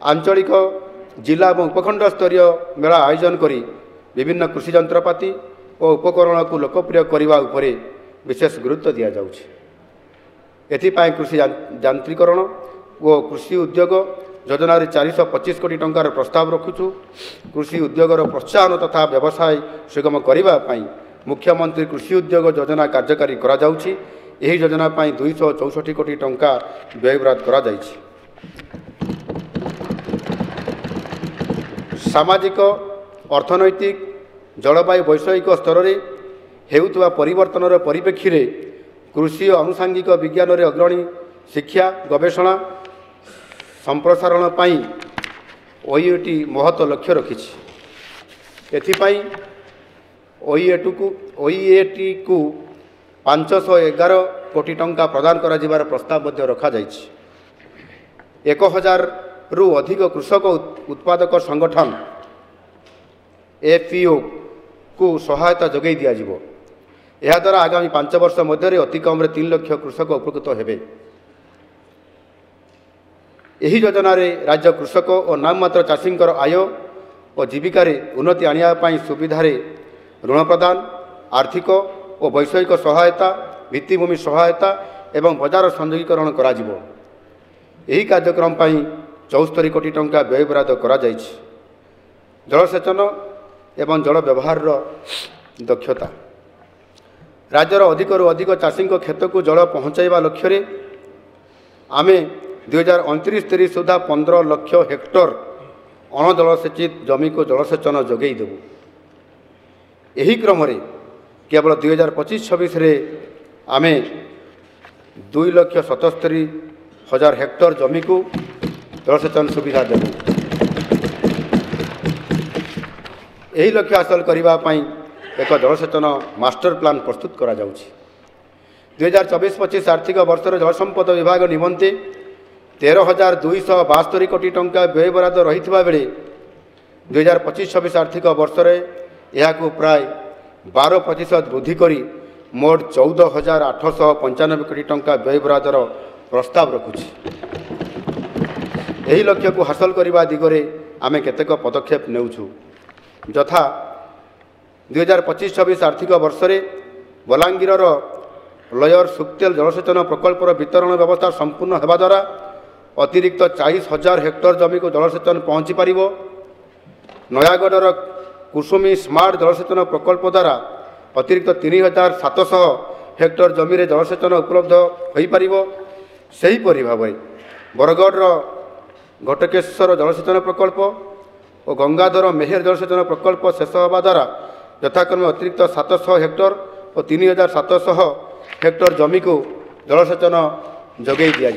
आंचलिक जिला और उपखंड स्तरीय मेला आयोजन करी विभिन्न कृषि जंत्रपाति और उपकरण को लोकप्रिय करने उपरे विशेष गुरुत्व दि जाउछि। एथिपाई कृषि यांत्रिकरण और कृषि उद्योग योजना 425 कोटी टंकार प्रस्ताव रखुछु। कृषि उद्योगर प्रोत्साहन तथा व्यवसाय सुगम करने मुख्यमंत्री कृषि उद्योग योजना कार्यकारी करा जाउछि। एही योजना 264 कोटी टंका व्ययबराद करा जाइछि। सामाजिक अर्थनैतिक जलवायु वैषयिक स्तर में हेउतुवा परिवर्तन परिप्रेक्षी रे कृषि और आनुषंगिक विज्ञान रे अग्रणी शिक्षा गवेषणा संप्रसारण पाई ओईएटी महत्व लक्ष्य रखिछि। एथिपाई ओईएटी को 511 कोटी टंका प्रदान करा जिबार प्रस्ताव मध्य रखा जाइछि। 1000 रु अधिक कृषक उत्पादक संगठन एफपीओ को सहायता जोगाई दिया जिवो। यह द्वारा आगामी 5 वर्ष मध्य अति कम 3 लाख कृषक उपकृत हेबे। एही योजना रे राज्य कृषक और नाममात्र चाषी आय और जीविकार उन्नति आने सुविधार ऋण प्रदान आर्थिक और वैषयिक सहायता भित्तिभूमि सहायता एवं बजार संयोगीकरण करा जिवो। एही कार्यक्रम पाई 74 कोटी टंका व्ययबराद करा जाइछि। जलसेचन एवं जल व्यवहार दक्षता राज्यर अधिकरू अधिक चाषी क्षेत्र को जल पहुँचाइबा लक्ष्य आमे 2029-30 सुधा 15 लाख हेक्टर अणजलसेचित जमी को जलसेचन जोगाई देबू। एही क्रम रे केवल 2025-26 रे आमे 2,77,000 हेक्टर जमी को जलसेचन सुविधा देबू। यही लक्ष्य हासिल करने एक जलसेचन मास्टर प्लान प्रस्तुत करा जाउछि। 2024-25 आर्थिक वर्ष जल संपद विभाग निमंते 13,272 कोटी टंका व्ययबराद रही बेले 2025-26 आर्थिक वर्ष यह प्राय 12% वृद्धि करी मोट 14,895 कोटी टंका व्ययबरादर प्रस्ताव रखुछि। यही लक्ष्य को हासिल करने दिगरे आमे केतेक पदक्षेप नेउछु। यथा 2025-26 आर्थिक वर्ष बलांगीर लयर सुक्तेल जलसेचन प्रकल्पर वितरण व्यवस्था संपूर्ण होगा द्वारा अतिरिक्त 40,000 हेक्टर जमी को जलसेचन पहुँची पार। नयागढ़ कुसुमी स्मार्ट जलसेचन प्रकल्प द्वारा अतिरिक्त 3,700 हेक्टर जमी रे जलसेचन उपलब्ध हो पार। सेहीपरि भाव बरगढ़ घटकेश्वर जलसेचन प्रकल्प और गंगाधर मेहर जलसेचन प्रकल्प शेष होगा द्वारा यथाक्रमे अतिरिक्त 700 हेक्टर और 3,700 हेक्टर जमी को जलसेचन जोगाई दिया।